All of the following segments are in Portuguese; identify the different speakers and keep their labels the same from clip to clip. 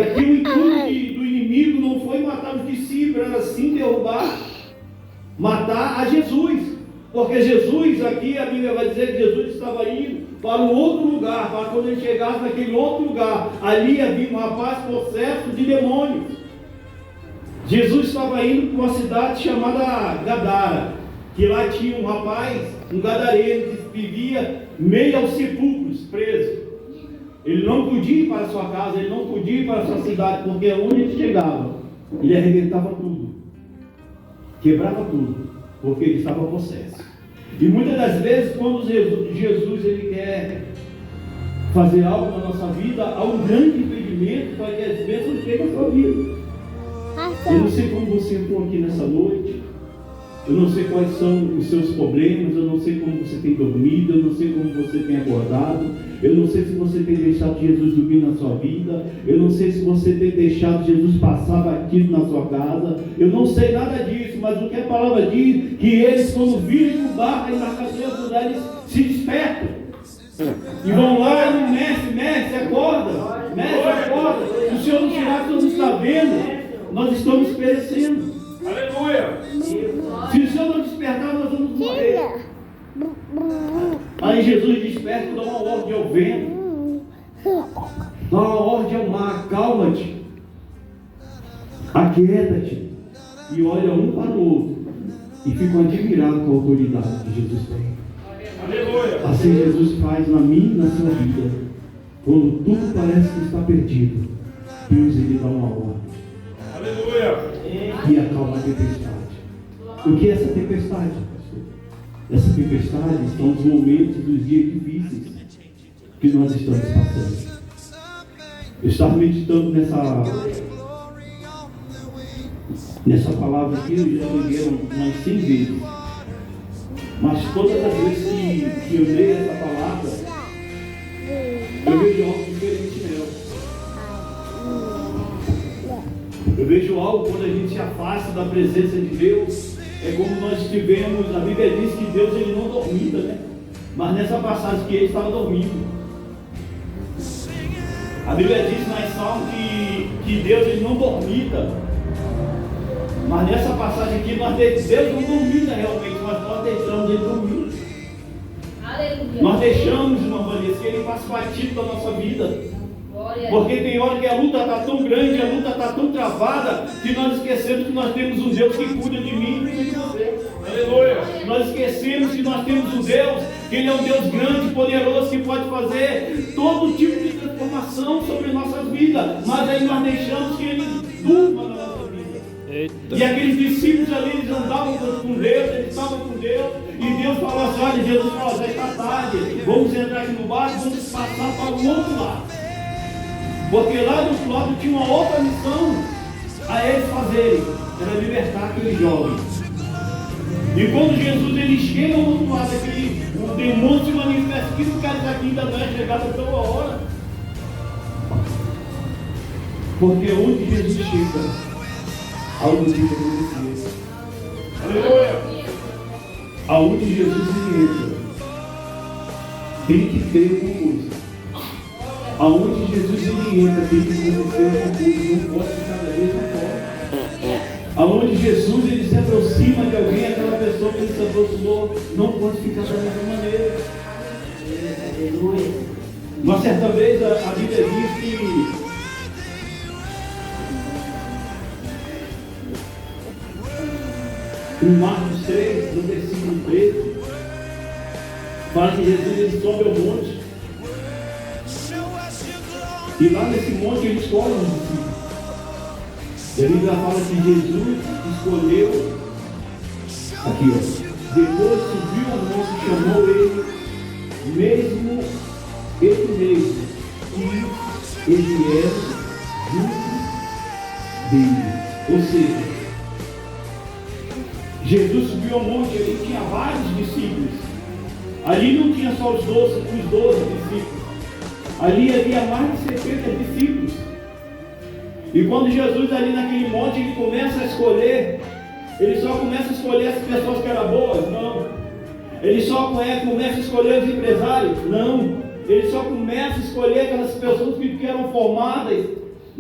Speaker 1: E aqui o intuito do inimigo não foi matar os discípulos, era sim derrubar, matar a Jesus. Porque Jesus, aqui a Bíblia vai dizer que Jesus estava indo para um outro lugar, para quando ele chegasse naquele outro lugar, ali havia um rapaz possesso de demônios. Jesus estava indo para uma cidade chamada Gadara, que lá tinha um rapaz, um gadareno, que vivia meio aos sepulcros, preso. Ele não podia ir para a sua casa, ele não podia ir para a sua cidade, porque onde ele chegava, ele arrebentava tudo, quebrava tudo, porque ele estava possesso. E muitas das vezes, quando Jesus ele quer fazer algo na nossa vida, há um grande impedimento para que as bênçãos cheguem à sua vida. Eu não sei como você entrou aqui nessa noite, eu não sei quais são os seus problemas, eu não sei como você tem dormido, eu não sei como você tem acordado, eu não sei se você tem deixado Jesus dormir na sua vida, eu não sei se você tem deixado Jesus passar batido na sua casa, eu não sei nada disso, mas o que a palavra diz, que eles quando virem o barco, a embarcação, eles se despertam, e vão lá no mestre, acorda, o Senhor não será que nos está vendo, nós estamos perecendo. Aleluia! Se o Senhor não despertar, nós vamos morrer. Aí Jesus desperta e dá uma ordem ao vento, dá uma ordem ao mar: acalma-te, aquieta-te, e olha um para o outro e ficam admirados com a autoridade que Jesus tem. Aleluia! Assim Jesus faz na minha e na sua vida. Quando tudo parece que está perdido, Deus ele dá uma ordem. Aleluia! E acalma a tempestade. O que é essa tempestade, pastor? Essa tempestade são os momentos dos dias difíceis que nós estamos passando. Eu estava meditando nessa palavra aqui, eu já li umas 100 vezes. Mas todas as vezes que eu leio essa palavra, eu vejo algo diferente nela. Eu vejo algo quando a gente se afasta da presença de Deus. É como nós tivemos, a Bíblia diz que Deus ele não dormita, né? Mas nessa passagem que ele estava dormindo. A Bíblia diz na Salmo que Deus ele não dormita. Mas nessa passagem aqui, Deus não dormita realmente, mas nós deixamos ele dormir. Aleluia. Nós deixamos, irmã Vanessa, que ele faça batido da nossa vida. Porque tem hora que a luta está tão grande, a luta está tão travada, que nós esquecemos que nós temos um Deus que cuida de mim e de você. Aleluia! Nós esquecemos que nós temos um Deus, que Ele é um Deus grande, poderoso, que pode fazer todo tipo de transformação sobre nossas vidas. Mas aí nós deixamos que Ele durma na nossa vida. Eita. E aqueles discípulos ali, eles andavam com Deus, eles estavam com Deus, e Deus falou assim: olha, Jesus falou, já está tarde, vamos entrar aqui no barco, vamos passar para o outro lado. Porque lá do outro lado tinha uma outra missão a eles fazerem, era libertar aqueles jovens. E quando Jesus ele chega ao outro lado, o demônio se manifesta, que o cara daqui ainda não é chegado a toda hora. Porque onde Jesus chega, algo de acontecer. Aleluia! Aonde Jesus entra, tem que ter uma coisa. Aonde Jesus ele entra, tem que acontecer uma coisa, não pode ficar da mesma forma. Aonde Jesus ele se aproxima de alguém, aquela pessoa que ele se aproximou, não pode ficar da mesma maneira. Aleluia. Uma certa vez a Bíblia diz que em Marcos 3, no versículo 13, fala que Jesus ele sobe ao monte. E lá nesse monte ele escolhe os discípulos. E a Bíblia fala que Jesus escolheu, aqui ó, depois subiu ao monte e chamou ele mesmo, que ele era um dele. Ou seja, Jesus subiu ao monte, ele tinha vários discípulos. Ali não tinha só os 12 discípulos. Ali havia mais de 70 discípulos. E quando Jesus ali naquele monte, ele começa a escolher, ele só começa a escolher as pessoas que eram boas? Não. Ele só começa a escolher os empresários? Não. Ele só começa a escolher aquelas pessoas que eram formadas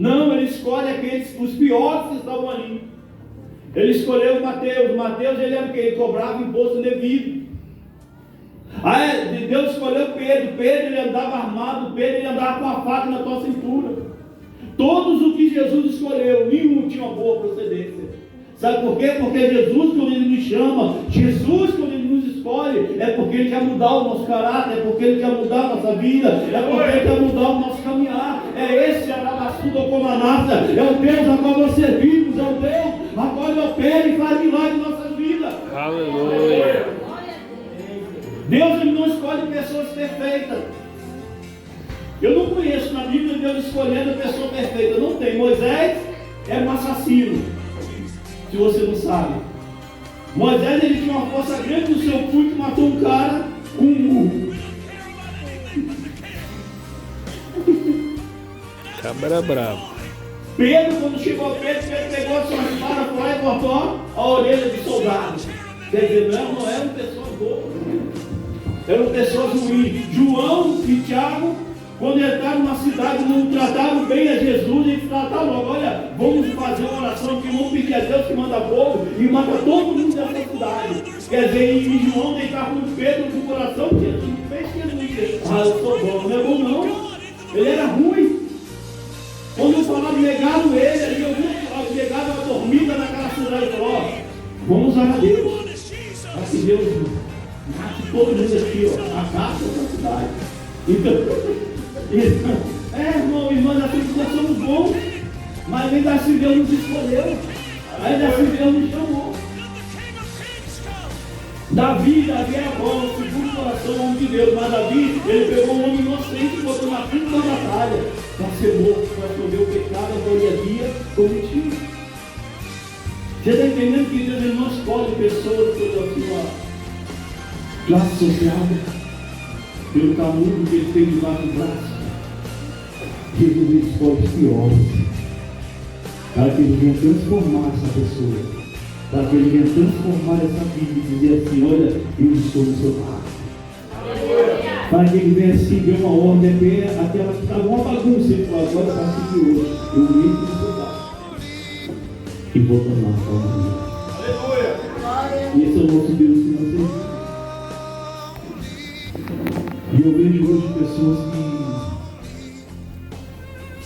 Speaker 1: Não, ele escolhe os piores que estavam ali. Ele escolheu Mateus. Mateus, ele era o quê? Ele cobrava imposto indevido. Aí Deus escolheu Pedro. Pedro, ele andava armado. Pedro, ele andava com a faca na tua cintura. Todos o que Jesus escolheu, nenhum tinha uma boa procedência. Sabe por quê? Porque Jesus, quando Ele nos chama, Jesus, quando Ele nos escolhe, é porque Ele quer mudar o nosso caráter, é porque Ele quer mudar a nossa vida, é porque Ele quer mudar o nosso caminhar. É esse Arabassuda Comanata, é o Deus a qual nós servimos, é o Deus a qual Ele opera e faz milagre em nossas vidas.
Speaker 2: Aleluia.
Speaker 1: Deus, Ele não escolhe pessoas perfeitas. Eu não conheço na Bíblia Deus escolhendo a pessoa perfeita. Não tem. Moisés era um assassino. Se você não sabe. Moisés, ele tinha uma força grande no seu culto e matou um cara com um murro.
Speaker 2: Cabra bravo.
Speaker 1: Pedro, quando chegou a Pedro pegou a sua espada, foi lá e cortou a orelha de soldado. Quer dizer, não eram pessoas boas. Eram pessoas ruins. João e Tiago, quando entraram numa cidade, não trataram bem a Jesus, eles trataram logo, olha, vamos fazer uma oração que vamos pedir a Deus que manda fogo e mata todo mundo dessa cidade. Quer dizer, e João deitava com Pedro no coração, Jesus fez Jesus. Ah, eu sou bom, não é bom não. Ele era ruim. Quando falaram, negaram ele, ali negaram a dormida naquela cidade, ele falou, ó, vamos orar a Deus. Para que Deus mate todo mundo aqui, ó, acaba essa cidade. Então, irmão, assim que nós somos bons, mas ainda assim Deus nos escolheu, ainda assim Deus nos chamou. Davi era bom, segundo o coração, o homem de Deus, mas Davi, ele pegou um homem inocente e botou na frente da batalha, para ser morto, para esconder o pecado que ele havia cometido. Você está entendendo que Deus ele não escolhe pessoas pela sua classe social, pelo tamanho que ele tem debaixo do braço? Jesus escolhe os piores, para que ele venha transformar essa pessoa, para que ele venha transformar essa vida e dizer assim, olha, eu estou no seu lado. Para que ele venha assim, ver uma ordem, aquela que estava uma bagunça, ele fala, agora está assim que hoje, eu entro no seu lado e vou tornar a forma de Deus. Aleluia! E esse é o nosso Deus que nós servimos. E eu vejo hoje pessoas que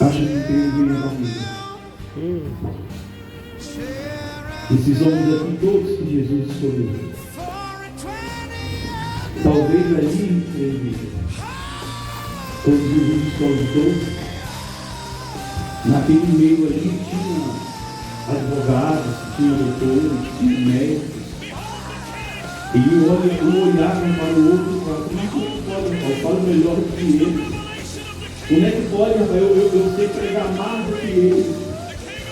Speaker 1: acham que tem ninguém na vida. Esses homens aqui todos que Jesus escolheu. Talvez ali, quando Jesus escolhe todos, naquele meio ali tinha advogados, tinha doutores, tinha médicos. E um olhava para o outro e falava, como é que pode, eu falo melhor do que ele. Como é que pode, eu sei pregar mais do que ele?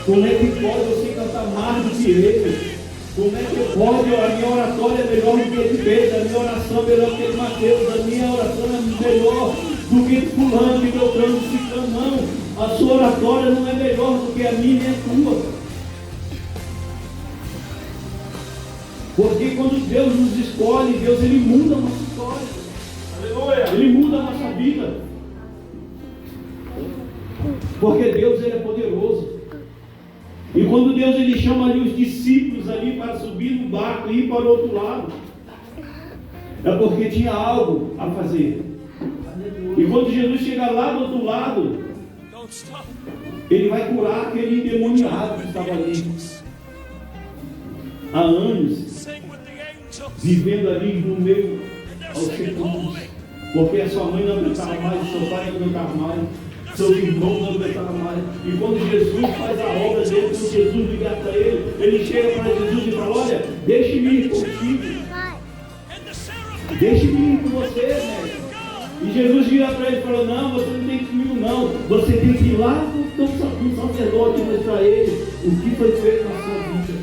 Speaker 1: Como é que pode eu sei cantar mais do que ele? Como é que pode, a minha oratória é melhor do que ele fez, a minha oração é melhor do que ele Mateus, a minha oração é melhor do que fulano, de Beltrano, de Ciclano, não. A sua oratória não é melhor do que a minha nem a tua. Porque quando Deus nos escolhe, Deus ele muda a nossa história. Aleluia. Ele muda a nossa vida. Porque Deus ele é poderoso. E quando Deus ele chama ali os discípulos ali para subir no barco e ir para o outro lado, é porque tinha algo a fazer. E quando Jesus chega lá do outro lado, ele vai curar aquele endemoniado que estava ali há anos, vivendo ali no meio aos sepulcros, porque a sua mãe não aguentava mais, o seu pai não aguentava mais, seus irmãos não aguentavam mais. E quando Jesus faz a obra dele, quando Jesus liga para ele, ele chega para Jesus e fala, olha, deixe-me ir contigo, deixe-me ir com você, mestre. E Jesus vira para ele e fala, não, você não tem que ir comigo não, você tem que ir lá no sacerdote e mostrar a ele o que foi feito na sua vida.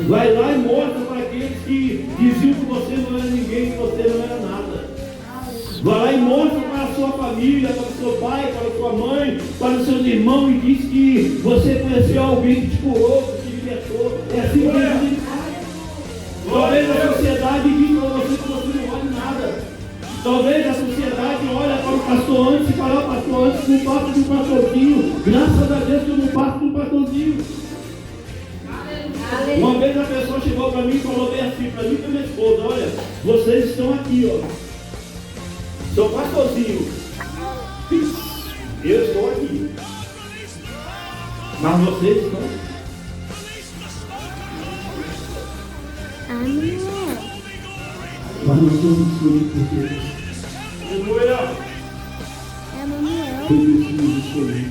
Speaker 1: Vai lá e mostra para aqueles que diziam que você não era ninguém, que você não era nada. Vai lá e mostra para a sua família, para o seu pai, para a sua mãe, para os seus irmãos e diz que você conheceu alguém que te curou, que te libertou. É assim que Jesus faz. Talvez a sociedade diz para você que você não vale nada. Talvez a sociedade olha para o pastor antes e fala, o pastor antes não passa de um pastorzinho. Graças a Deus que eu não passo de um pastorzinho. Uma vez a pessoa chegou para mim e falou bem assim, para mim e para minha esposa, olha, vocês estão aqui, ó. Sou pastorzinho. Eu estou aqui. Mas vocês estão.
Speaker 3: Amém.
Speaker 1: Mas nós somos escolhidos por Deus.
Speaker 3: Aleluia.
Speaker 1: Foi Deus que nos escolheu.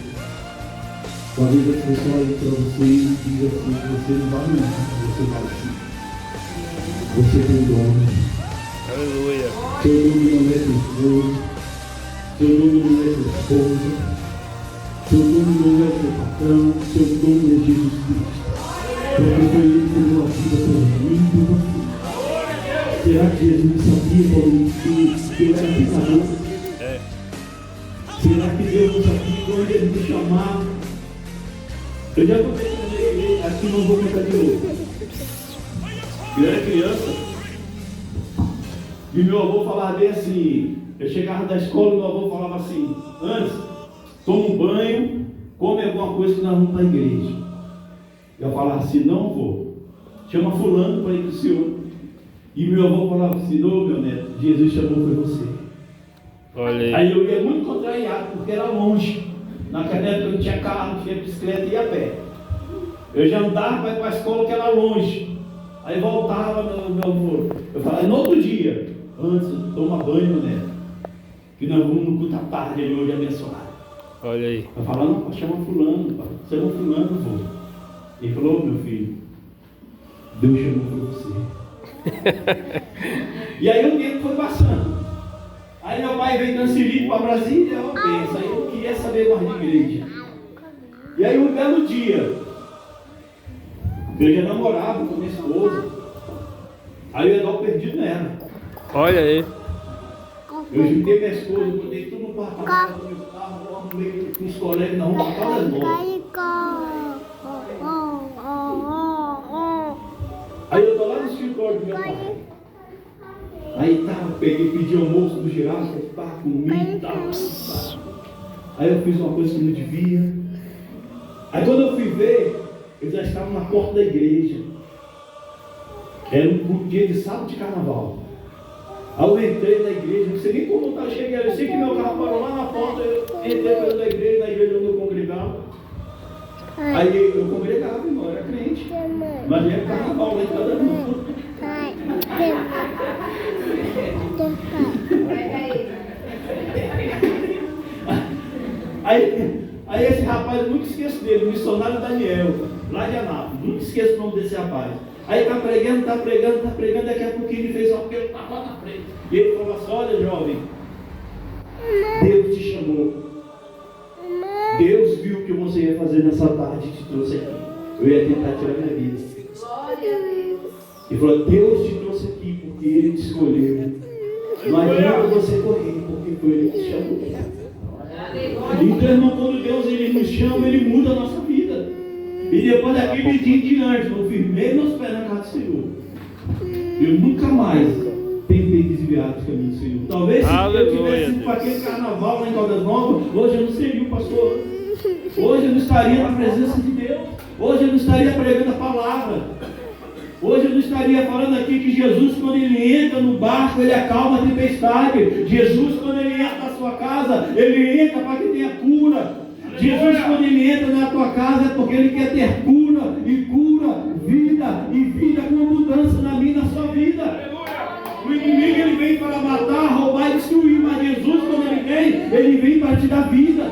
Speaker 1: Talvez as pessoas olhem para você e digam assim, você não vale nada, você vale sim. Você tem dom.
Speaker 2: Aleluia.
Speaker 1: Seu nome não é teu esposo. Seu nome não é tua esposa. Seu nome não é teu patrão. Seu nome é Jesus Cristo. Porque foi Ele que deu a vida por mim e por você. Será que Jesus sabia que eu era pecador? Será que Deus não sabia quando Ele me chamava? Eu já contei com ele, aqui não vou contar de novo. Eu era criança e meu avô falava bem assim. Eu chegava da escola e meu avô falava assim: antes, toma um banho, come alguma coisa que nós vamos para a igreja. Eu falava assim: não vou, chama fulano para ir para o senhor. E meu avô falava assim: não, meu neto, Jesus chamou foi você.
Speaker 2: Olha aí.
Speaker 1: Aí eu ia muito contrariado, porque era longe. Naquela época não tinha carro, não tinha bicicleta e ia a pé. Eu já andava para ir para a escola que era longe. Aí voltava meu avô. Eu falava, no outro dia, antes, toma banho, né? Que nós vamos no culto à tarde de hoje abençoado.
Speaker 2: Olha aí.
Speaker 1: Eu falava, não, pai, chama fulano, pai. Chama fulano, vô. Ele falou, meu filho, Deus chamou para você. E aí o tempo foi passando. Aí meu pai veio transferido para Brasília, eu penso, aí eu queria saber mais de igreja. E aí um belo dia, eu já namorava com minha esposa, aí eu ia dar o perdido nela.
Speaker 2: Olha aí.
Speaker 1: Eu juntei minha esposa, botei tudo no carro, no meu carro, arrumei com os colegas na rua, para todas novas. Aí eu tô lá no escritório do meu pai. Aí tá, eu peguei, pedi almoço do girafa, tá, comi e tal. Aí eu fiz uma coisa que não devia. Aí quando eu fui ver, eles já estavam na porta da igreja. Era um dia de sábado de carnaval. Aí eu entrei na igreja, não sei nem como eu cheguei, eu sei que meu carro parou lá na porta, eu entrei dentro da igreja, na igreja onde eu congregava. Aí eu congregava, irmão, era crente. Mas era carnaval lá em cada um. Aí esse rapaz, eu nunca esqueço dele, o missionário Daniel, lá de Anápolis, nunca esqueço o nome desse rapaz. Aí tá pregando, daqui a pouquinho ele fez uma pergunta lá na frente. E ele falou assim, olha jovem, Deus te chamou. Deus viu o que você ia fazer nessa tarde e te trouxe aqui. Eu ia tentar tirar minha vida. Ele falou, Deus te trouxe aqui porque Ele te escolheu. Não adianta você correr, porque foi Ele que te chamou. Então, irmão, quando Deus Ele nos chama, Ele muda a nossa vida. E depois daquele dia em diante, eu firmei meus pés na casa do Senhor. Eu nunca mais tentei desviar dos caminhos do Senhor. Talvez se eu tivesse ido para aquele carnaval lá em Caldas Novas, hoje eu não seria o pastor. Hoje eu não estaria na presença de Deus. Hoje eu não estaria pregando a palavra. Hoje eu não estaria falando aqui que Jesus, quando Ele entra no barco, Ele acalma a tempestade. Jesus, quando Ele entra na sua casa, Ele entra para que tenha cura. Jesus, quando Ele entra na tua casa, é porque Ele quer ter cura, vida, e vida com mudança na minha e na sua vida. O inimigo, ele vem para matar, roubar e destruir, mas Jesus, quando Ele vem para te dar vida.